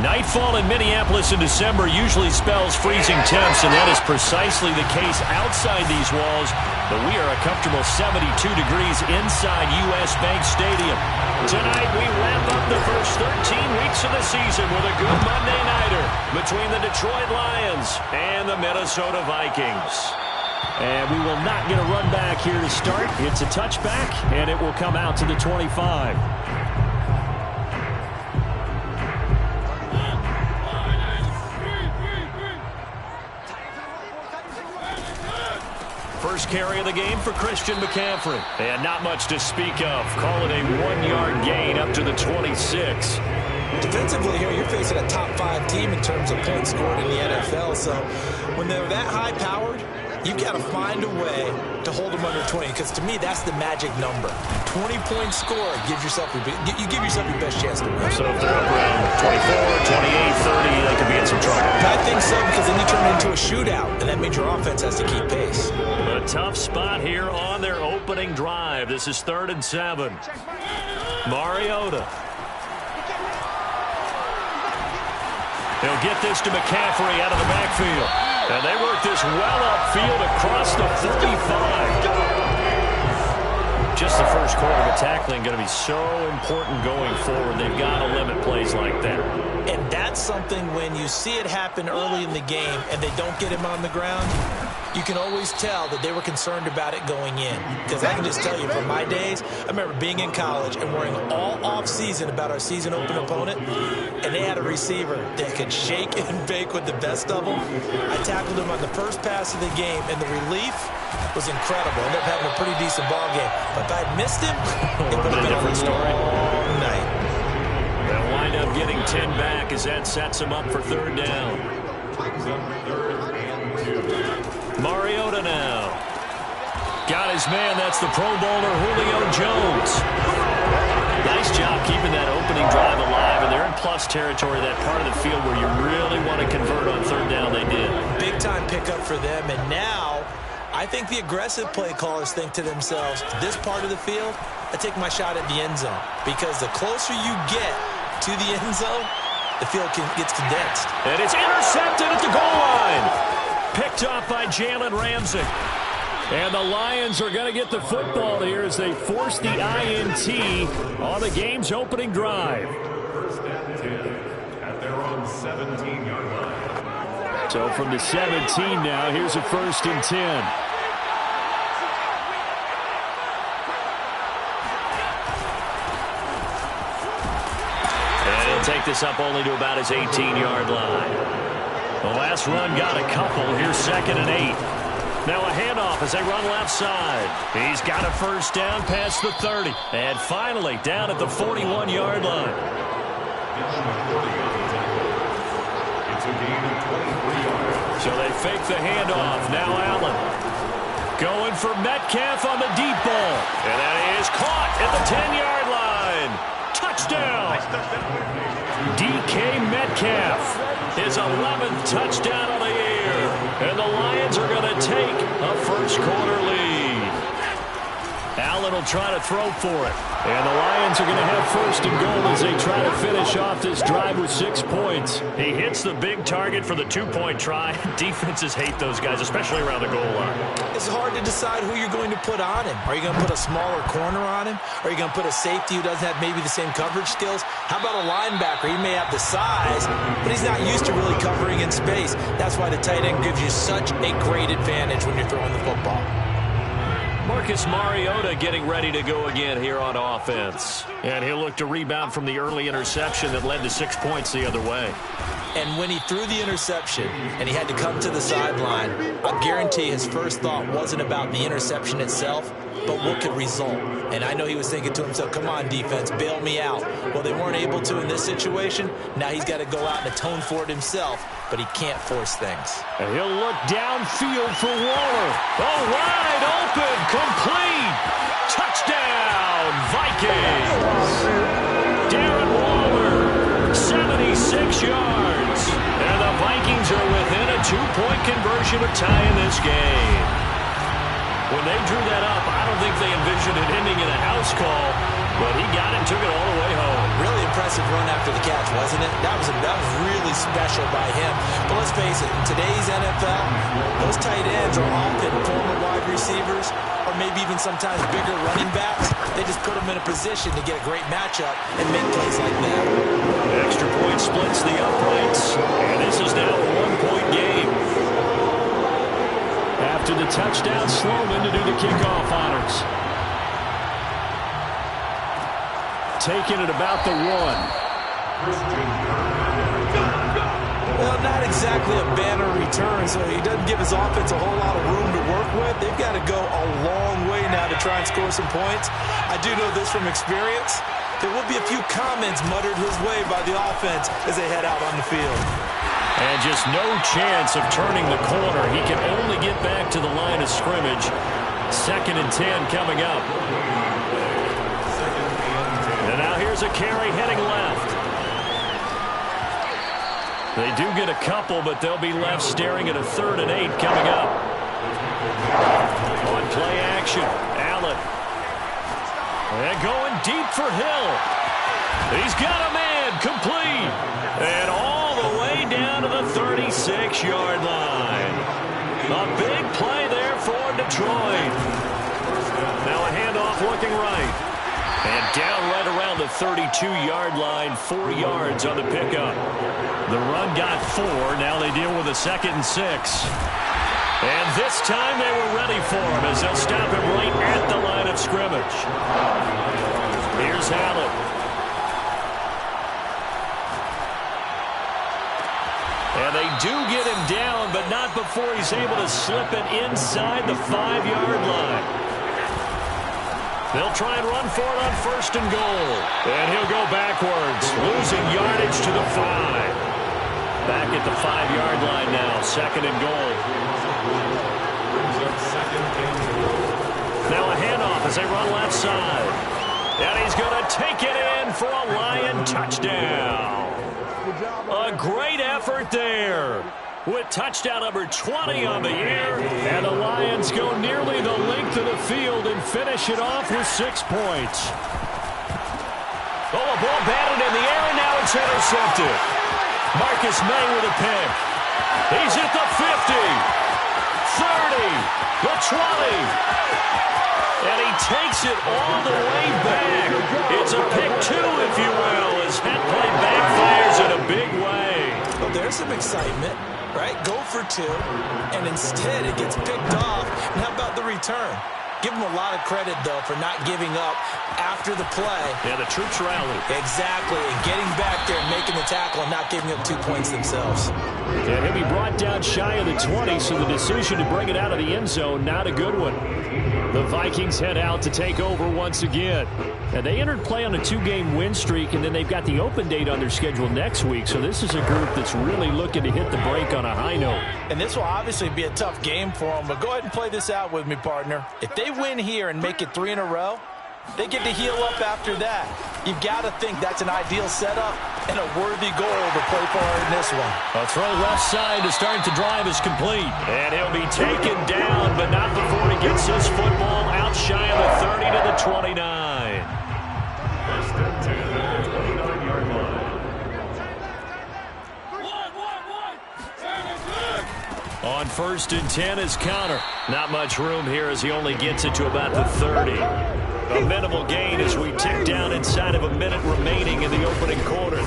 Nightfall in Minneapolis in December usually spells freezing temps, and that is precisely the case outside these walls. But we are a comfortable 72 degrees inside U.S. Bank Stadium. Tonight we wrap up the first 13 weeks of the season with a good Monday nighter between the Detroit Lions and the Minnesota Vikings. And we will not get a run back here to start. It's a touchback, and it will come out to the 25. First carry of the game for Christian McCaffrey. And not much to speak of. Call it a 1-yard gain up to the 26. Defensively here, you're facing a top 5 team in terms of points scored in the NFL. So when they're that high-powered, you've got to find a way to hold them under 20, because to me, that's the magic number. 20-point score gives yourself you give yourself your best chance to win. So if they're up around 24, 28, 30, they could be in some trouble. I think so, because then you turn it into a shootout, and that means your offense has to keep pace. A tough spot here on their opening drive. This is 3rd and 7. Mariota. He'll get this to McCaffrey out of the backfield. And they work this well upfield across the 35. Just the first quarter of tackling going to be so important going forward. They've got to limit plays like that. And that's something when you see it happen early in the game and they don't get him on the ground, you can always tell that they were concerned about it going in. Because I can just tell you, from my days, I remember being in college and worrying all off-season about our season-open opponent, and they had a receiver that could shake and bake with the best of them. I tackled him on the first pass of the game, and the relief was incredible. Ended up having a pretty decent ball game. But if I had missed him, it would have been a different story. Night. They'll wind up getting 10 back as that sets them up for 3rd down. Mariota now. Got his man. That's the Pro Bowler Julio Jones. Nice job keeping that opening drive alive, and they're in plus territory, that part of the field where you really want to convert on 3rd down. They did. Big-time pickup for them, and now I think the aggressive play callers think to themselves, this part of the field, I take my shot at the end zone, because the closer you get to the end zone, the field gets condensed. And it's intercepted at the goal line. Picked off by Jalen Ramsey. And the Lions are going to get the football here as they force the INT on the game's opening drive. At their own 17-yard line. So from the 17 now, here's a 1st and 10. And he'll take this up only to about his 18-yard line. The last run got a couple. Here's 2nd and 8. Now a handoff as they run left side. He's got a 1st down past the 30. And finally down at the 41-yard line. It's a gain of 23 yards. So they fake the handoff. Now Allen going for Metcalf on the deep ball. And that is caught at the 10-yard line. Touchdown. DK Metcalf. His 11th touchdown of the year. And the Lions are going to take a first-quarter lead. Allen will try to throw for it. And the Lions are going to have 1st and goal as they try to finish off this drive with 6 points. He hits the big target for the 2-point try. Defenses hate those guys, especially around the goal line. It's hard to decide who you're going to put on him. Are you going to put a smaller corner on him? Are you going to put a safety who doesn't have maybe the same coverage skills? How about a linebacker? He may have the size, but he's not used to really covering in space. That's why the tight end gives you such a great advantage when you're throwing the football. Marcus Mariota getting ready to go again here on offense. And he'll look to rebound from the early interception that led to 6 points the other way. And when he threw the interception and he had to come to the sideline, I guarantee his first thought wasn't about the interception itself, but what could result. And I know he was thinking to himself, come on, defense, bail me out. Well, they weren't able to in this situation. Now he's got to go out and atone for it himself, but he can't force things. And he'll look downfield for Waller. Oh, wide open, complete. Touchdown, Vikings. Darren Waller, 76 yards. And the Vikings are within a 2-point conversion of tying this game. When they drew that up, I don't think they envisioned it ending in a house call, but he got it and took it all the way home. Really impressive run after the catch, wasn't it? That was really special by him. But let's face it, in today's NFL, those tight ends are often former wide receivers or maybe even sometimes bigger running backs. They just put them in a position to get a great matchup and make plays like that. Extra point splits the uprights, and this is now a one-point game. After the touchdown, Sloman to do the kickoff honors. Taking it about the 1. Well, not exactly a banner return, so he doesn't give his offense a whole lot of room to work with. They've got to go a long way now to try and score some points. I do know this from experience. There will be a few comments muttered his way by the offense as they head out on the field. And just no chance of turning the corner. He can only get back to the line of scrimmage. 2nd and 10 coming up. And now here's a carry heading left. They do get a couple, but they'll be left staring at a 3rd and 8 coming up. On play action, Allen. And going deep for Hill. He's got a man, complete. And all the way down to the 36-yard line. A big play there for Detroit. Now a handoff looking right. And down right around the 32-yard line, 4 yards on the pickup. The run got 4. Now they deal with a 2nd and 6. And this time they were ready for him as they'll stop him right at the line of scrimmage. Here's Allen. And they do get him down, but not before he's able to slip it inside the 5-yard line. They'll try and run for it on 1st and goal. And he'll go backwards, losing yardage to the 5. Back at the 5-yard line now, 2nd and goal. Now a handoff as they run left side. And he's going to take it in for a Lion touchdown. A great effort there. With touchdown number 20 on the year. And the Lions go nearly the length of the field and finish it off with 6 points. Oh, a ball batted in the air, and now it's intercepted. Marcus May with a pick. He's at the 50, 30, the 20. And he takes it all the way back. It's a pick 2, if you will, as that play backfires in a big way. Well, there's some excitement, right? Go for 2, and instead it gets picked off. And how about the return? Give him a lot of credit, though, for not giving up after the play. Yeah, the troops rally. Exactly, and getting back there and making the tackle and not giving up 2 points themselves. And he'll be brought down shy of the 20, so the decision to bring it out of the end zone, not a good one. The Vikings head out to take over once again. And they entered play on a 2-game win streak, and then they've got the open date on their schedule next week. So this is a group that's really looking to hit the break on a high note. And this will obviously be a tough game for them, but go ahead and play this out with me, partner. If they win here and make it 3 in a row, they get to heal up after that. You've got to think that's an ideal setup and a worthy goal to play for in this one. A throw left side to start the drive is complete. And he'll be taken down, but not before he gets his football out shy of the 30 to the 29. On 1st and 10 is Connor. Not much room here as he only gets it to about the 30. A minimal gain as we tick down inside of a minute remaining in the opening quarter.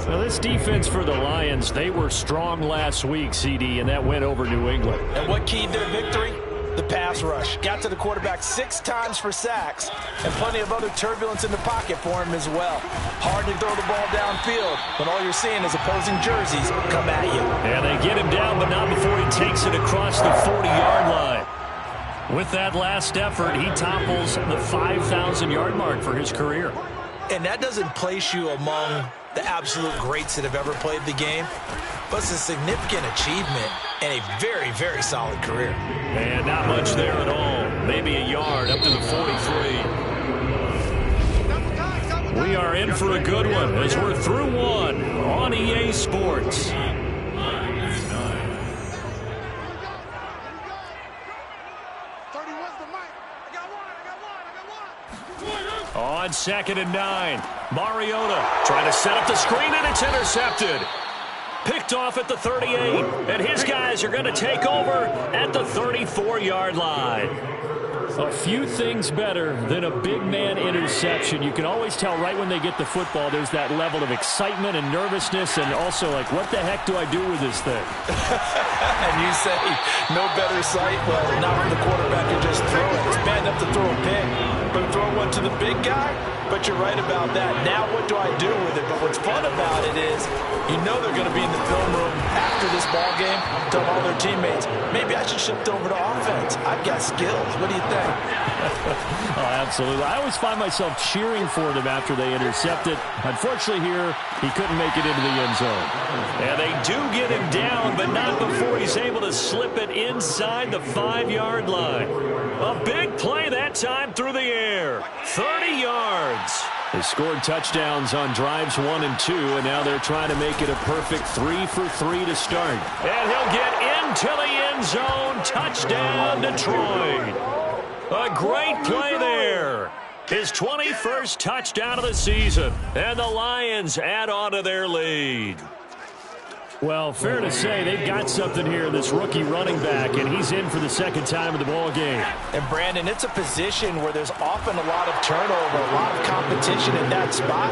Now this defense for the Lions, they were strong last week, CD, and that went over New England. And what keyed their victory? The pass rush. Got to the quarterback 6 times for sacks, and plenty of other turbulence in the pocket for him as well. Hard to throw the ball downfield when all you're seeing is opposing jerseys come at you. And they get him down, but not before he takes it across the 40-yard line. With that last effort, he topples the 5,000-yard mark for his career. And that doesn't place you among the absolute greats that have ever played the game, but it's a significant achievement and a very, very solid career. And not much there at all. Maybe a yard up to the 43. We are in for a good one as we're through one on EA Sports. On 2nd and 9, Mariota trying to set up the screen, and it's intercepted. Picked off at the 38, and his guys are going to take over at the 34-yard line. A few things better than a big man interception. You can always tell right when they get the football, there's that level of excitement and nervousness, and also like, what the heck do I do with this thing? And you say, no better sight? Well, not for the quarterback to just throw it. It's bad enough to throw a pick, but throw one to the big guy? But you're right about that. Now what do I do with it? But what's fun about it is, you know they're going to be in the film room after this ball game, tell all their teammates, maybe I should shift over to offense. I've got skills. What do you think? Oh, absolutely. I always find myself cheering for them after they intercept it. Unfortunately here, he couldn't make it into the end zone. And they do get him down, but not before he's able to slip it inside the 5-yard line. A big play that time through the air. 30 yards. They scored touchdowns on drives 1 and 2, and now they're trying to make it a perfect 3 for 3 to start. And he'll get into the end zone. Touchdown, Detroit. A great play there. His 21st touchdown of the season. And the Lions add on to their lead. Well, fair to say they've got something here, this rookie running back, and he's in for the second time in the ball game. And, Brandon, it's a position where there's often a lot of turnover, a lot of competition in that spot.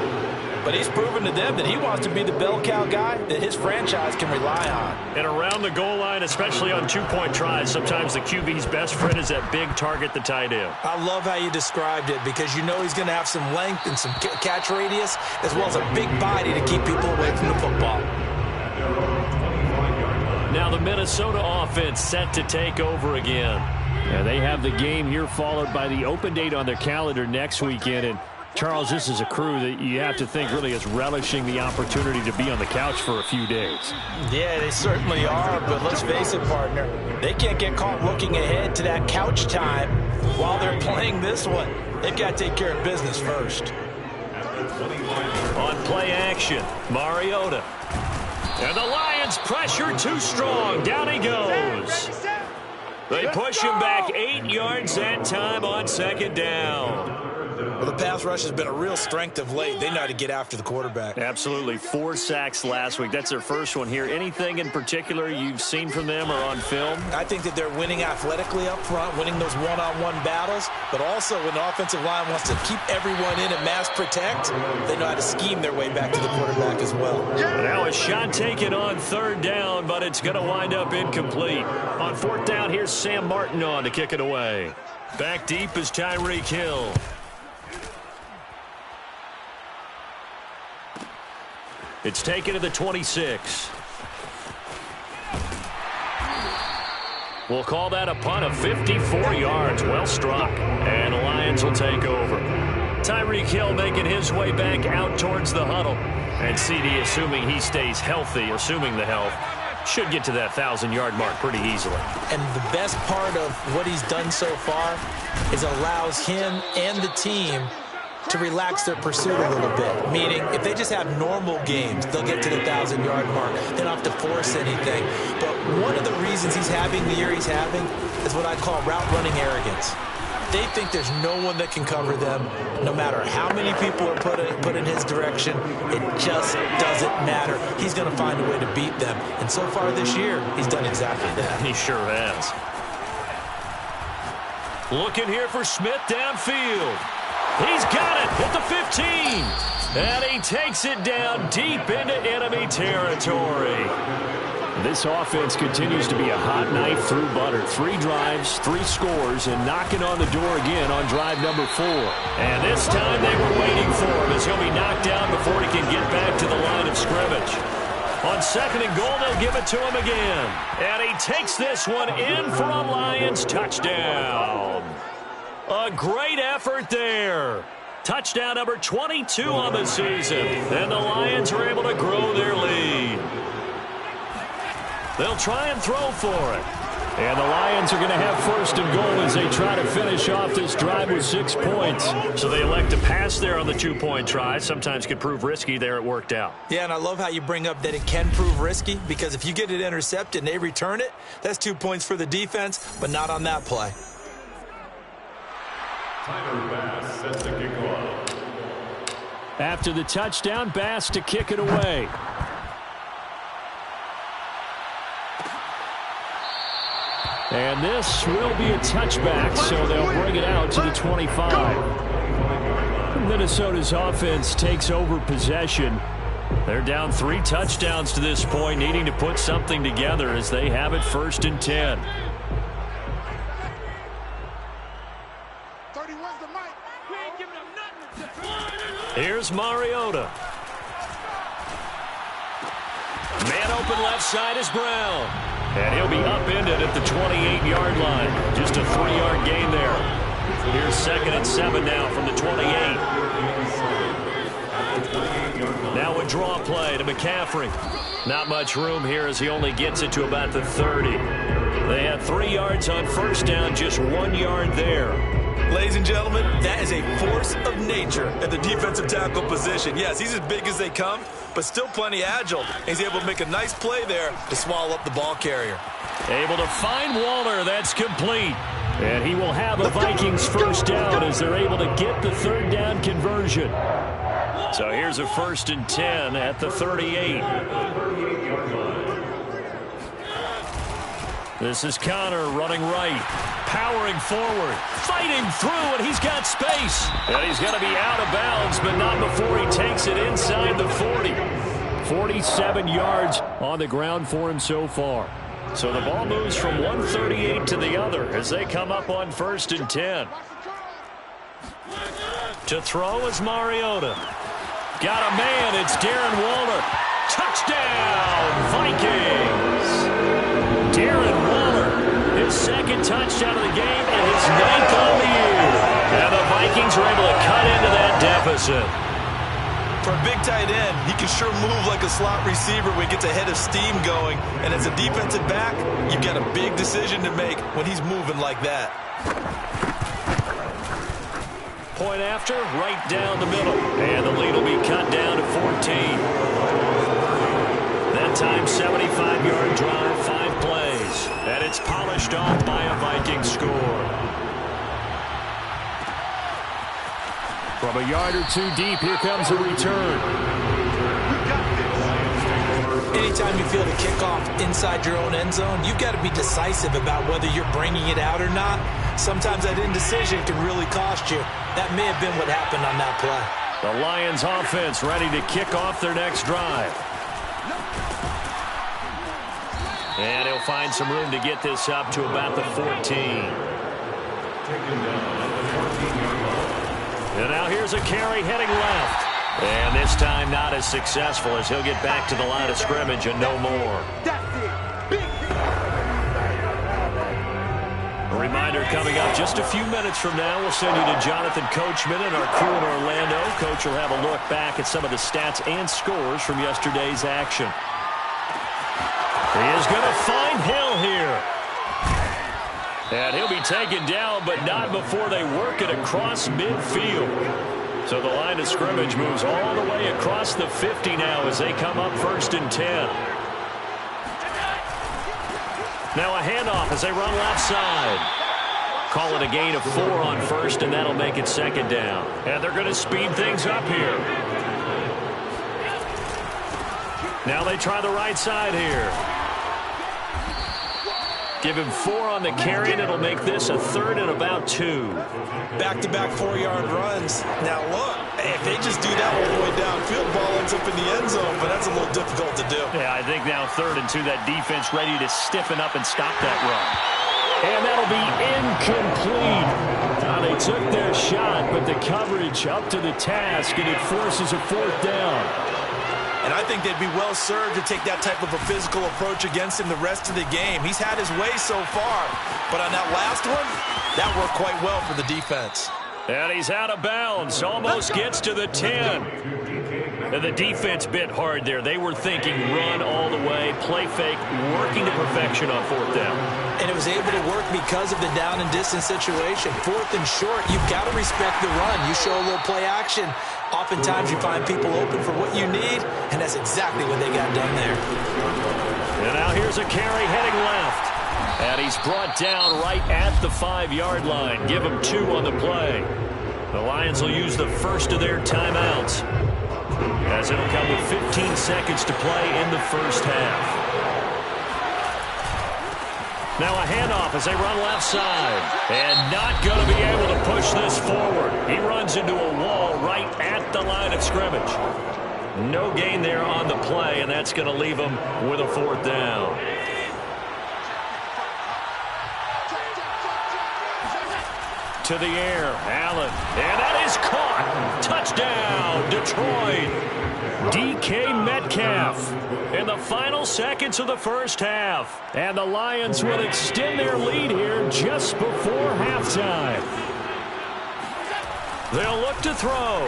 But he's proven to them that he wants to be the bell cow guy that his franchise can rely on. And around the goal line, especially on two-point tries, sometimes the QB's best friend is that big target, the tight end. I love how you described it because you know he's going to have some length and some catch radius as well as a big body to keep people away from the football. Now the Minnesota offense set to take over again. Yeah, they have the game here followed by the open date on their calendar next weekend. And, Charles, this is a crew that you have to think really is relishing the opportunity to be on the couch for a few days. Yeah, they certainly are, but let's face it, partner. They can't get caught looking ahead to that couch time while they're playing this one. They've got to take care of business first. On play action, Mariota. And the Lions pressure too strong. Down he goes. They push him back 8 yards that time on 2nd down. Well, the pass rush has been a real strength of late. They know how to get after the quarterback. Absolutely. 4 sacks last week. That's their first one here. Anything in particular you've seen from them or on film? I think that they're winning athletically up front, winning those one-on-one battles, but also when the offensive line wants to keep everyone in and mass protect, they know how to scheme their way back to the quarterback as well. Now a shot taken on 3rd down, but it's going to wind up incomplete. On 4th down, here's Sam Martin on to kick it away. Back deep is Tyreek Hill. It's taken to the 26. We'll call that a punt of 54 yards. Well struck. And the Lions will take over. Tyreek Hill making his way back out towards the huddle. And CD, assuming he stays healthy, assuming the health, should get to that 1,000-yard mark pretty easily. And the best part of what he's done so far is allows him and the team to relax their pursuit a little bit. Meaning, if they just have normal games, they'll get to the 1,000-yard mark. They don't have to force anything. But one of the reasons he's having the year he's having is what I call route-running arrogance. They think there's no one that can cover them, no matter how many people are put in his direction. It just doesn't matter. He's going to find a way to beat them. And so far this year, he's done exactly that. He sure has. Looking here for Smith downfield. He's got it at the 15. And he takes it down deep into enemy territory. This offense continues to be a hot knife through butter. 3 drives, 3 scores, and knocking on the door again on drive number 4. And this time they were waiting for him as he'll be knocked down before he can get back to the line of scrimmage. On 2nd and goal, they'll give it to him again. And he takes this one in for a Lions touchdown. A great effort there. Touchdown number 22 on the season. And the Lions are able to grow their lead. They'll try and throw for it. And the Lions are going to have 1st and goal as they try to finish off this drive with 6 points. So they elect to pass there on the 2-point try. Sometimes could prove risky. There it worked out. Yeah, and I love how you bring up that it can prove risky because if you get it intercepted and they return it, that's 2 points for the defense, but not on that play. Tyler Bass sets the kickoff. After the touchdown, Bass to kick it away. And this will be a touchback, so they'll bring it out to the 25. Minnesota's offense takes over possession. They're down 3 touchdowns to this point, needing to put something together as they have it 1st and 10. Here's Mariota. Man open left side is Brown. And he'll be upended at the 28-yard line. Just a 3-yard gain there. Here's 2nd and 7 now from the 28. Now a draw play to McCaffrey. Not much room here as he only gets it to about the 30. They had 3 yards on 1st down, just 1 yard there. Ladies and gentlemen, that is a force of nature at the defensive tackle position. Yes, he's as big as they come, but still plenty agile. He's able to make a nice play there to swallow up the ball carrier. Able to find Waller. That's complete. And he will have a Vikings 1st down as they're able to get the 3rd down conversion. So here's a 1st and 10 at the 38. This is Connor running right, powering forward, fighting through, and he's got space. And he's going to be out of bounds, but not before he takes it inside the 40. 47 yards on the ground for him so far. So the ball moves from 138 to the other as they come up on 1st and 10. To throw is Mariota. Got a man, it's Darren Waller. Touchdown, Vikings! Darren Waller, his 2nd touchdown of the game and his 9th on the year. And the Vikings are able to cut into that deficit. For a big tight end, he can sure move like a slot receiver when he gets a head of steam going. And as a defensive back, you've got a big decision to make when he's moving like that. Point after, right down the middle. And the lead will be cut down to 14. That time, 75-yard drive, 5 plays. And it's polished off by a Viking score. From a yard or 2 deep, here comes a return. Anytime you feel the kickoff inside your own end zone, you've got to be decisive about whether you're bringing it out or not. Sometimes that indecision can really cost you. That may have been what happened on that play. The Lions offense ready to kick off their next drive. And he'll find some room to get this up to about the 14. And now here's a carry heading left. And this time not as successful as he'll get back to the line of scrimmage and no more. A reminder coming up just a few minutes from now. We'll send you to Jonathan Coachman and our crew in Orlando. Coach will have a look back at some of the stats and scores from yesterday's action. He is going to find Hill here. And he'll be taken down, but not before they work it across midfield. So the line of scrimmage moves all the way across the 50 now as they come up 1st and 10. Now a handoff as they run left side. Call it a gain of 4 on 1st, and that'll make it 2nd down. And they're going to speed things up here. Now they try the right side here. Give him 4 on the carry, and it'll make this a 3rd and about 2. Back-to-back 4-yard runs. Now look, if they just do that all the way downfield, ball ends up in the end zone, but that's a little difficult to do. Yeah, I think now 3rd and 2, that defense ready to stiffen up and stop that run. And that'll be incomplete. Now they took their shot, but the coverage up to the task, and it forces a 4th down. And I think they'd be well served to take that type of a physical approach against him the rest of the game. He's had his way so far, but on that last one, that worked quite well for the defense. And he's out of bounds, almost gets to the 10. And the defense bit hard there. They were thinking run all the way, play fake, working to perfection on 4th down. And it was able to work because of the down and distance situation. 4th and short, you've got to respect the run. You show a little play action. Oftentimes you find people open for what you need, and that's exactly what they got done there. And now here's a carry heading left. And he's brought down right at the 5-yard line. Give him 2 on the play. The Lions will use the first of their timeouts, as it'll come with 15 seconds to play in the first half. Now a handoff as they run left side. And not going to be able to push this forward. He runs into a wall right at the line of scrimmage. No gain there on the play, and that's going to leave him with a 4th down. To the air, Allen. And that is caught. Touchdown, Detroit. DK Metcalf in the final seconds of the first half. And the Lions will extend their lead here just before halftime. They'll look to throw.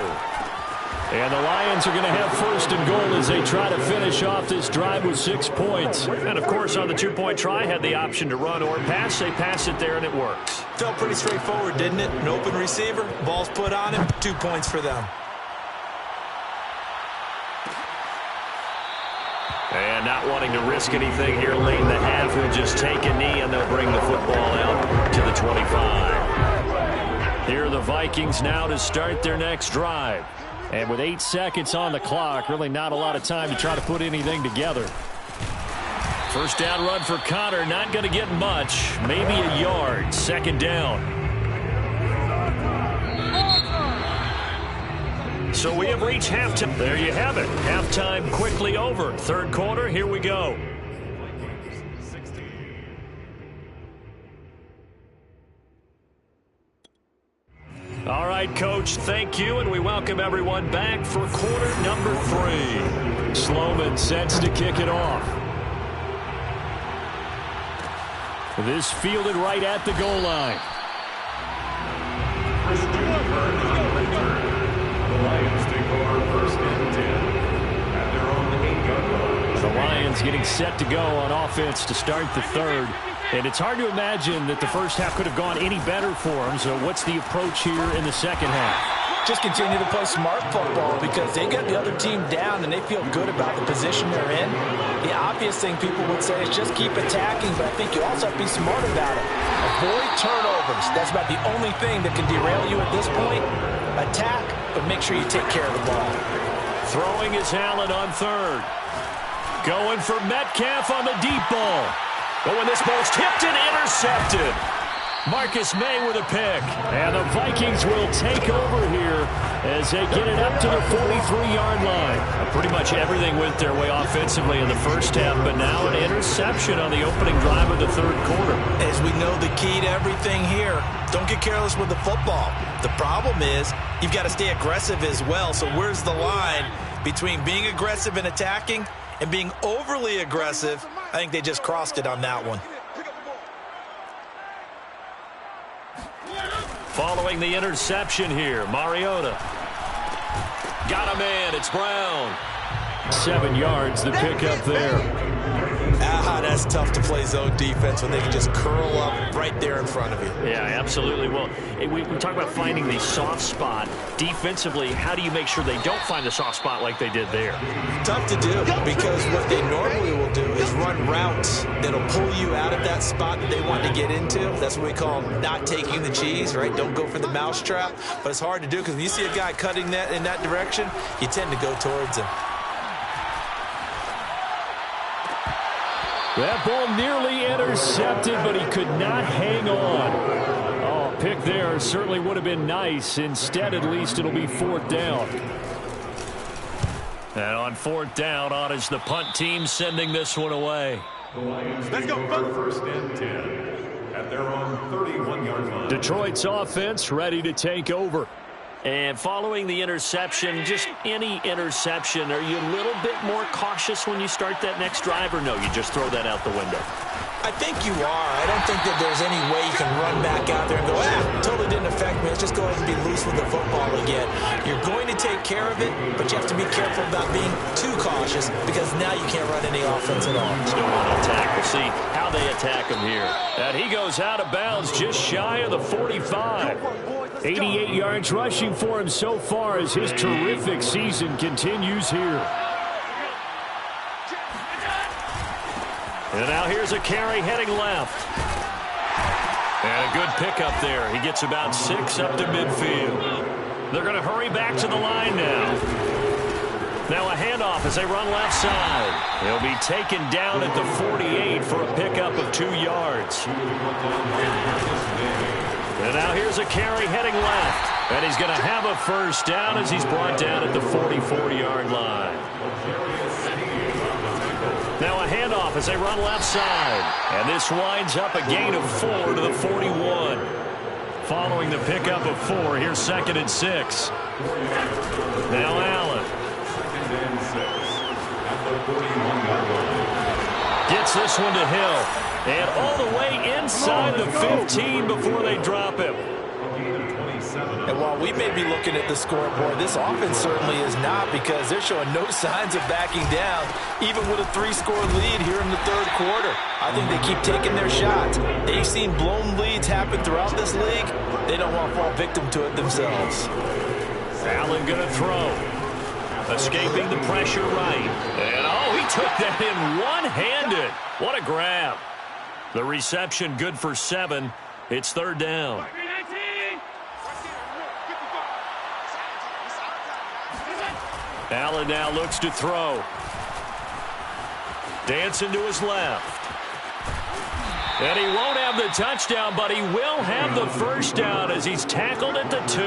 And the Lions are going to have 1st and goal as they try to finish off this drive with 6 points. And, of course, on the 2-point try, had the option to run or pass. They pass it there, and it works. Felt pretty straightforward, didn't it? An open receiver, ball's put on him, 2 points for them. And not wanting to risk anything here late in the half, he'll just take a knee, and they'll bring the football out to the 25. Here are the Vikings now to start their next drive. And with 8 seconds on the clock, really not a lot of time to try to put anything together. First down run for Connor, not going to get much. Maybe a yard. 2nd down. So we have reached halftime. There you have it. Halftime quickly over. 3rd quarter, here we go. All right, Coach, thank you, and we welcome everyone back for quarter number 3. Sloman sets to kick it off. This fielded right at the goal line. The Lions take over 1st and 10 at their own 8-yard line. The Lions getting set to go on offense to start the 3rd. And it's hard to imagine that the first half could have gone any better for them. So what's the approach here in the 2nd half? Just continue to play smart football because they got the other team down and they feel good about the position they're in. The obvious thing people would say is just keep attacking, but I think you also have to be smart about it. Avoid turnovers. That's about the only thing that can derail you at this point. Attack, but make sure you take care of the ball. Throwing is Allen on 3rd. Going for Metcalf on the deep ball. But when this ball's tipped and intercepted, Marcus May with a pick. And the Vikings will take over here as they get it up to the 43-yard line. Pretty much everything went their way offensively in the first half, but now an interception on the opening drive of the 3rd quarter. As we know, the key to everything here, don't get careless with the football. The problem is you've got to stay aggressive as well. So where's the line between being aggressive and attacking and being overly aggressive? I think they just crossed it on that one. Following the interception here, Mariota. Got a man, it's Brown. 7 yards, the pickup there. That's tough to play zone defense when they can just curl up right there in front of you. Yeah, absolutely. Well, we talk about finding the soft spot. Defensively, how do you make sure they don't find the soft spot like they did there? Tough to do because what they normally will do is run routes that'll pull you out of that spot that they want to get into. That's what we call not taking the cheese, right? Don't go for the mousetrap. But it's hard to do because when you see a guy cutting that in that direction, you tend to go towards him. That ball nearly intercepted, but he could not hang on. Oh, pick there certainly would have been nice. Instead, at least, it'll be 4th down. And on 4th down, on is the punt team sending this one away. The Lions take over 1st and 10 at their own 31-yard line. Detroit's offense ready to take over. And following the interception, just any interception, are you a little bit more cautious when you start that next drive, or no, you just throw that out the window? I think you are. I don't think that there's any way you can run back out there and go, totally didn't affect me. Let's just go ahead and be loose with the football again. You're going to take care of it, but you have to be careful about being too cautious because now you can't run any offense at all. Still want to attack. We'll see how they attack him here. And he goes out of bounds just shy of the 45. 88 yards rushing for him so far as his terrific season continues here. And now here's a carry heading left. And a good pickup there. He gets about 6 up to midfield. They're going to hurry back to the line now. Now a handoff as they run left side. He'll be taken down at the 48 for a pickup of 2 yards. And now here's a carry heading left. And he's going to have a first down as he's brought down at the 44-yard line. Now a handoff as they run left side. And this winds up a gain of 4 to the 41. Following the pickup of 4, here's 2nd and 6. Now Allen. Gets this one to Hill. And all the way inside the 15 before they drop him. And while we may be looking at the scoreboard, this offense certainly is not, because they're showing no signs of backing down, even with a 3-score lead here in the 3rd quarter. I think they keep taking their shots. They've seen blown leads happen throughout this league. They don't want to fall victim to it themselves. Allen going to throw. Escaping the pressure right. And, oh, he took that in one-handed. What a grab. The reception good for 7. It's 3rd down. Allen now looks to throw. Dancing to his left. And he won't have the touchdown, but he will have the first down as he's tackled at the 2.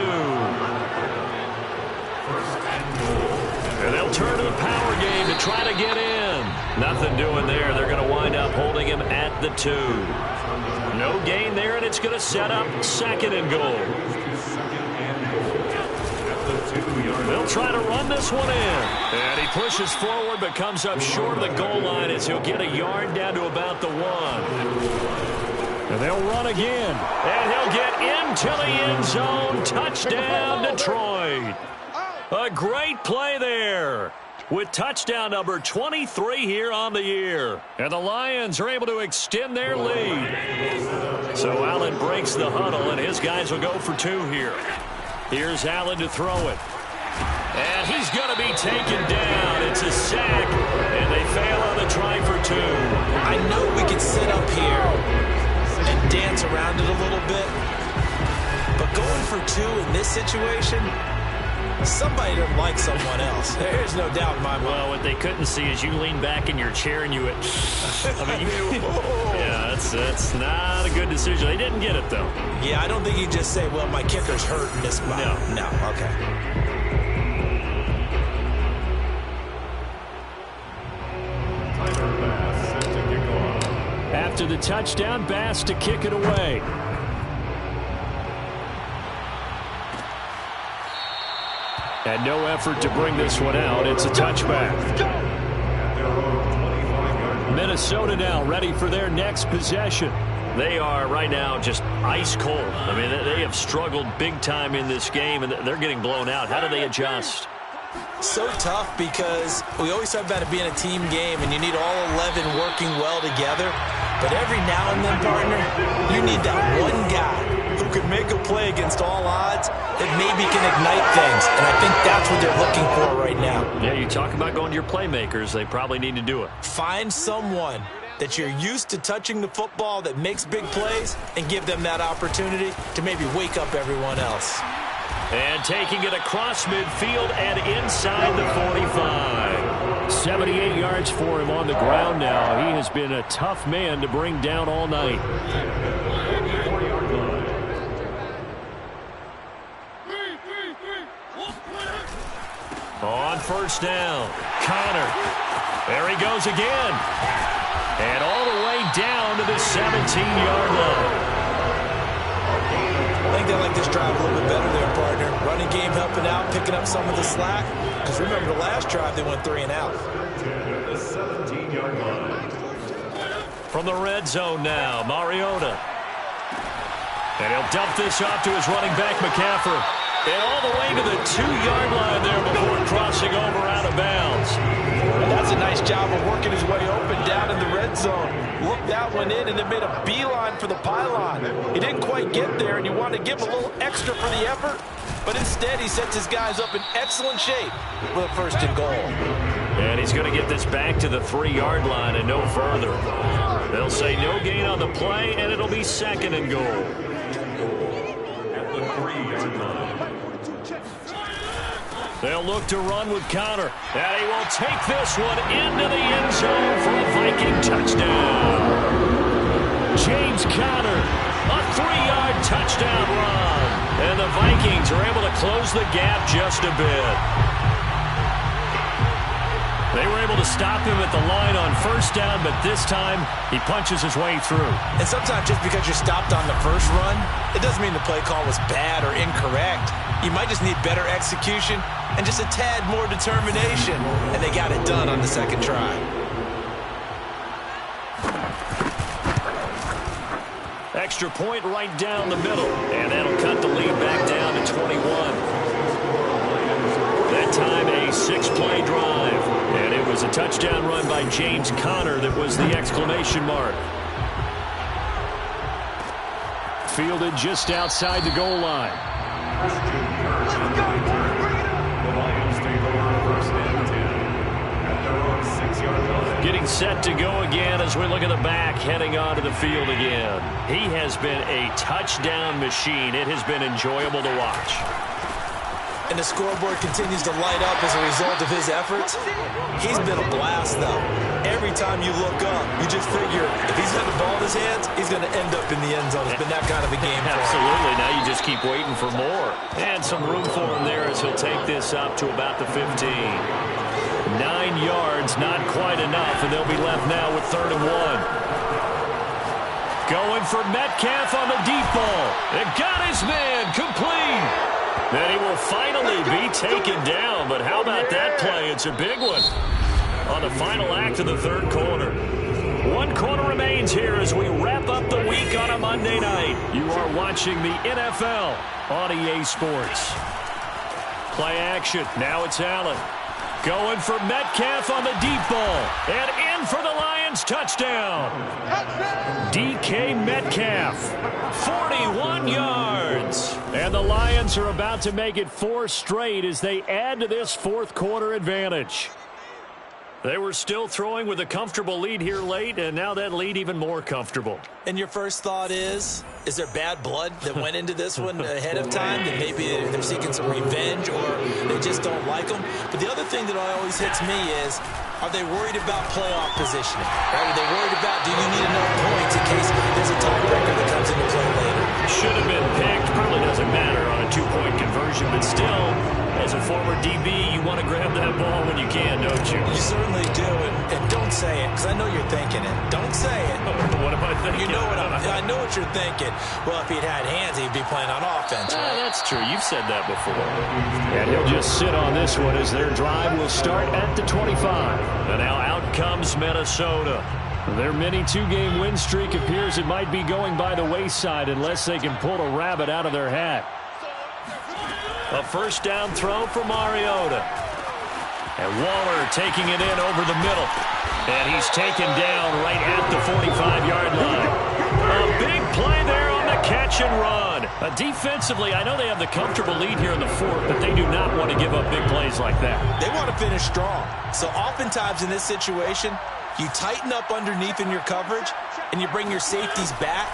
And they'll turn to the power game to try to get in. Nothing doing there. They're going to wind up holding him at the 2. No gain there, and it's going to set up 2nd and goal. They'll try to run this one in. And he pushes forward but comes up short of the goal line as he'll get a yard down to about the 1. And they'll run again. And he'll get into the end zone. Touchdown, Detroit. A great play there with touchdown number 23 here on the year. And the Lions are able to extend their lead. So Allen breaks the huddle, and his guys will go for 2 here. Here's Allen to throw it. And he's going to be taken down. It's a sack, and they fail on the try for 2. I know we could sit up here and dance around it a little bit, but going for 2 in this situation, somebody doesn't like someone else. There's no doubt in my mind. Well, what they couldn't see is you lean back in your chair and you went, yeah, that's not a good decision. They didn't get it, though. Yeah, I don't think you just say, well, my kicker's hurt in this spot. No, okay. After the touchdown, Bass to kick it away. And no effort to bring this one out. It's a touchback. Minnesota now ready for their next possession. They are right now just ice cold. I mean, they have struggled big time in this game, and they're getting blown out. How do they adjust? So tough, because we always talk about it being a team game, and you need all 11 working well together. But every now and then, partner, you need that one guy who can make a play against all odds that maybe can ignite things. And I think that's what they're looking for right now. Yeah, you talk about going to your playmakers. They probably need to do it. Find someone that you're used to touching the football that makes big plays and give them that opportunity to maybe wake up everyone else. And taking it across midfield and inside the 45. 78 yards for him on the ground now. He has been a tough man to bring down all night. On first down, Connor. There he goes again. And all the way down to the 17-yard line. I think they like this drive a little bit better there, partner. Running game helping out, picking up some of the slack. Because remember, the last drive they went 3 and out. The 17-yard line. From the red zone now, Mariota. And he'll dump this off to his running back, McCaffrey. And all the way to the 2-yard line there before crossing over out of bounds. And that's a nice job of working his way open down in the red zone. Looked that one in and then made a beeline for the pylon. He didn't quite get there, and you want to give him a little extra for the effort. But instead, he sets his guys up in excellent shape with a first and goal. And he's going to get this back to the 3-yard line and no further. They'll say no gain on the play, and it'll be second and goal. At the 3-yard line. They'll look to run with Connor. And he will take this one into the end zone for a Viking touchdown. James Conner, a 3-yard touchdown run. And the Vikings are able to close the gap just a bit. They were able to stop him at the line on first down, but this time he punches his way through. And sometimes just because you're stopped on the first run, it doesn't mean the play call was bad or incorrect. You might just need better execution and just a tad more determination. And they got it done on the second try. Extra point right down the middle. And that'll cut the lead back down to 21. That time a 6-play drive. And it was a touchdown run by James Conner that was the exclamation mark. Fielded just outside the goal line. The Lions take over first and 10 at their own 6-yard line. Getting set to go again as we look at the back heading onto the field again. He has been a touchdown machine. It has been enjoyable to watch. And the scoreboard continues to light up as a result of his efforts. He's been a blast, though. Every time you look up, you just figure if he's got the ball in his hands, he's going to end up in the end zone. It's been that kind of a game for him. Absolutely. Now you just keep waiting for more. And some room for him there as he'll take this up to about the 15. 9 yards, not quite enough, and they'll be left now with 3rd and 1. Going for Metcalf on the deep ball. It got his man complete. Then he will finally be taken down, but how about that play? It's a big one on the final act of the 3rd quarter. 1 quarter remains here as we wrap up the week on a Monday night. You are watching the NFL on EA Sports. Play action. Now it's Allen. Going for Metcalf on the deep ball. And in for the Lions touchdown. DK Metcalf, 41 yards. And the Lions are about to make it 4 straight as they add to this 4th quarter advantage. They were still throwing with a comfortable lead here late, and now that lead even more comfortable. And your first thought is there bad blood that went into this one ahead of time? That maybe they're seeking some revenge or they just don't like them? But the other thing that always hits me is, are they worried about playoff positioning? Right? Are they worried about, do you need enough points in case there's a tiebreaker that comes into play later? Should have been picked. Probably doesn't matter on a 2-point conversion, but still, as a former DB, you want to grab that ball when you can, don't you? You certainly do, and don't say it, because I know you're thinking it. Don't say it. What am I thinking? You know what I know what you're thinking. Well, if he'd had hands, he'd be playing on offense, right? That's true. You've said that before. And he'll just sit on this one as their drive will start at the 25. And now out comes Minnesota. Their mini 2-game win streak appears it might be going by the wayside unless they can pull a rabbit out of their hat. A first down throw for Mariota. And Waller taking it in over the middle. And he's taken down right at the 45-yard line. A big play there on the catch and run. Defensively, I know they have the comfortable lead here in the 4th, but they do not want to give up big plays like that. They want to finish strong. So oftentimes in this situation, you tighten up underneath in your coverage, and you bring your safeties back.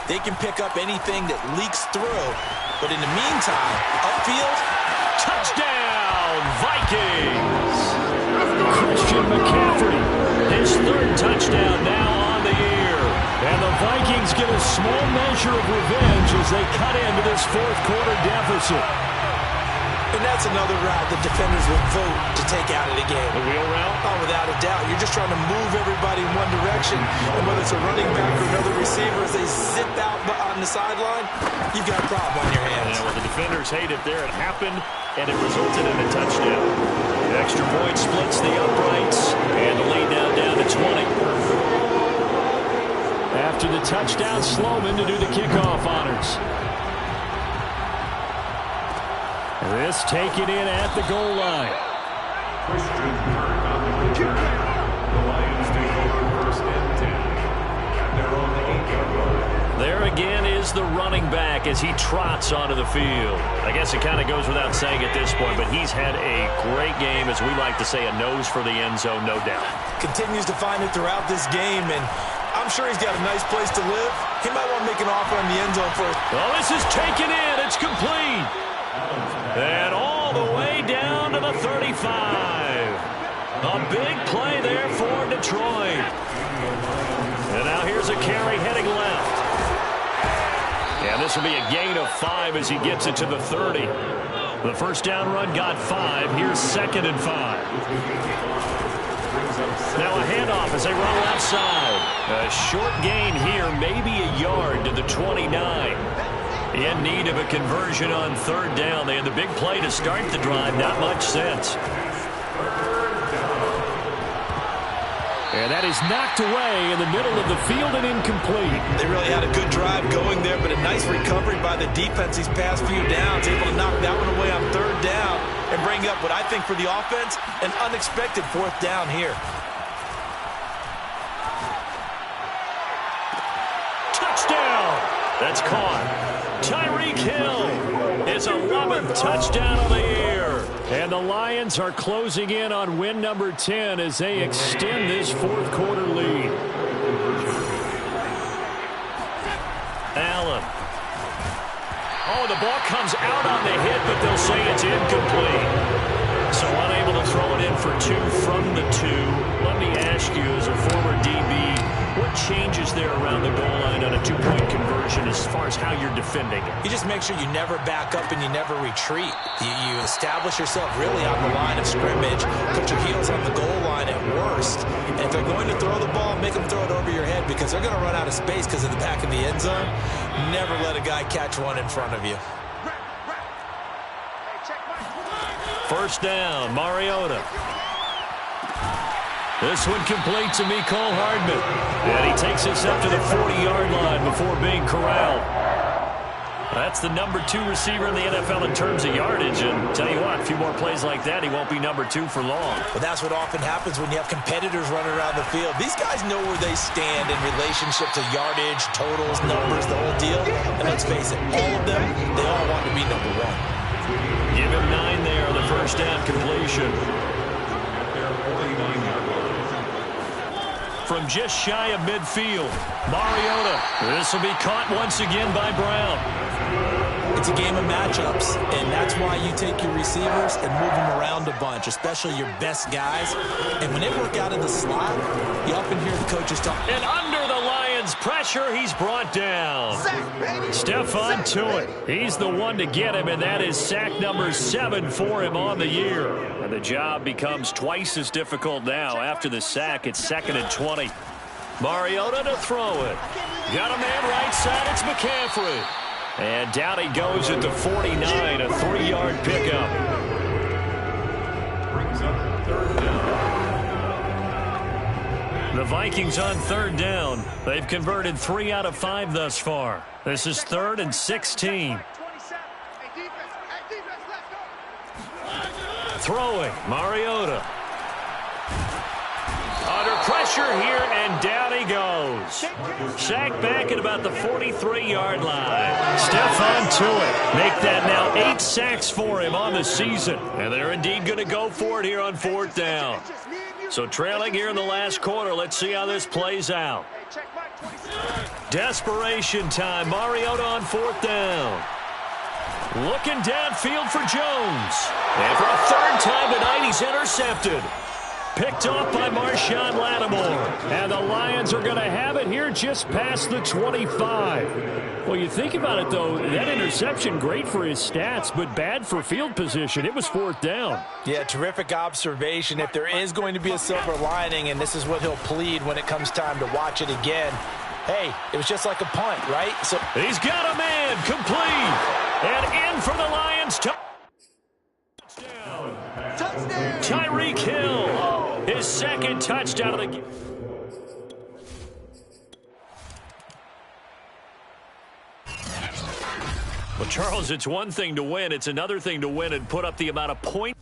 They can pick up anything that leaks through. But in the meantime, upfield, touchdown, Vikings! Christian McCaffrey, his 3rd touchdown now on the year. And the Vikings get a small measure of revenge as they cut into this 4th quarter deficit. And that's another route that defenders would vote to take out of the game. The wheel route? Oh, without a doubt. You're just trying to move everybody in one direction. And whether it's a running back or another receiver, as they zip out on the sideline, you've got a problem on your hands. Yeah, well, the defenders hate it there. It happened, and it resulted in a touchdown. The extra point splits the uprights, and the lead now down to 20. After the touchdown, Sloman to do the kickoff honors. This taken in at the goal line. Christian Kirk on the return. The Lions take over first and 10 at their own 8-yard line. There again is the running back as he trots onto the field. I guess it kind of goes without saying at this point, but he's had a great game, as we like to say, a nose for the end zone, no doubt. Continues to find it throughout this game, and I'm sure he's got a nice place to live. He might want to make an offer on the end zone for it. Well, this is taken in. It's complete. And all the way down to the 35. A big play there for Detroit. And now here's a carry heading left. And this will be a gain of 5 as he gets it to the 30. The first down run got 5. Here's 2nd and 5. Now a handoff as they run left side. A short gain here, maybe a yard to the 29. In need of a conversion on 3rd down. They had the big play to start the drive. Not much sense. And that is knocked away in the middle of the field and incomplete. They really had a good drive going there, but a nice recovery by the defense these past few downs. Able to knock that one away on 3rd down and bring up what I think for the offense, an unexpected 4th down here. Touchdown! That's caught. Tyreek Hill, his 11th touchdown of the year. And the Lions are closing in on win number 10 as they extend this 4th quarter lead. Allen. Oh, the ball comes out on the hit, but they'll say it's incomplete. So unable to throw it in for 2 from the 2. Let me ask you, as a former DB, what changes there around the goal line on a 2-point conversion as far as how you're defending it? You just make sure you never back up and you never retreat. You establish yourself really on the line of scrimmage, put your heels on the goal line at worst. And if they're going to throw the ball, make them throw it over your head because they're going to run out of space because of the back of the end zone. Never let a guy catch one in front of you. First down, Mariota. This one complete to Mecole Hardman. And he takes us up to the 40-yard line before being corralled. That's the number 2 receiver in the NFL in terms of yardage. And tell you what, a few more plays like that, he won't be number 2 for long. But that's what often happens when you have competitors running around the field. These guys know where they stand in relationship to yardage, totals, numbers, the whole deal. And let's face it, all of them, they all want to be number 1. Give him 9 there on the first down completion. From just shy of midfield, Mariota. This will be caught once again by Brown. It's a game of matchups, and that's why you take your receivers and move them around a bunch, especially your best guys. And when they work out of the slot, you often hear the coaches talk. And under the Lions' pressure, he's brought down. Stephon Tuitt. He's the one to get him, and that is sack number 7 for him on the year. And the job becomes twice as difficult now. After the sack, it's 2nd and 20. Mariota to throw it. Got a man right side. It's McCaffrey. And down he goes at the 49, a 3-yard pickup. The Vikings on 3rd down. They've converted 3 out of 5 thus far. This is 3rd and 16. Throwing, Mariota. Under pressure here, and down he goes. Sacked back at about the 43-yard line. Stephon Tuitt make that now 8 sacks for him on the season. And they're indeed going to go for it here on 4th down. So trailing here in the last quarter, let's see how this plays out. Desperation time. Mariota on 4th down. Looking downfield for Jones. And for a 3rd time tonight, he's intercepted. Picked off by Marshawn Lattimore. And the Lions are going to have it here just past the 25. Well, you think about it, though, that interception, great for his stats, but bad for field position. It was 4th down. Yeah, terrific observation. If there is going to be a silver lining, and this is what he'll plead when it comes time to watch it again, hey, it was just like a punt, right? So he's got a man, complete, and in for the Lions. Touchdown. Tyreek Hill, his 2nd touchdown of the game. Well, Charles, it's one thing to win. It's another thing to win and put up the amount of points.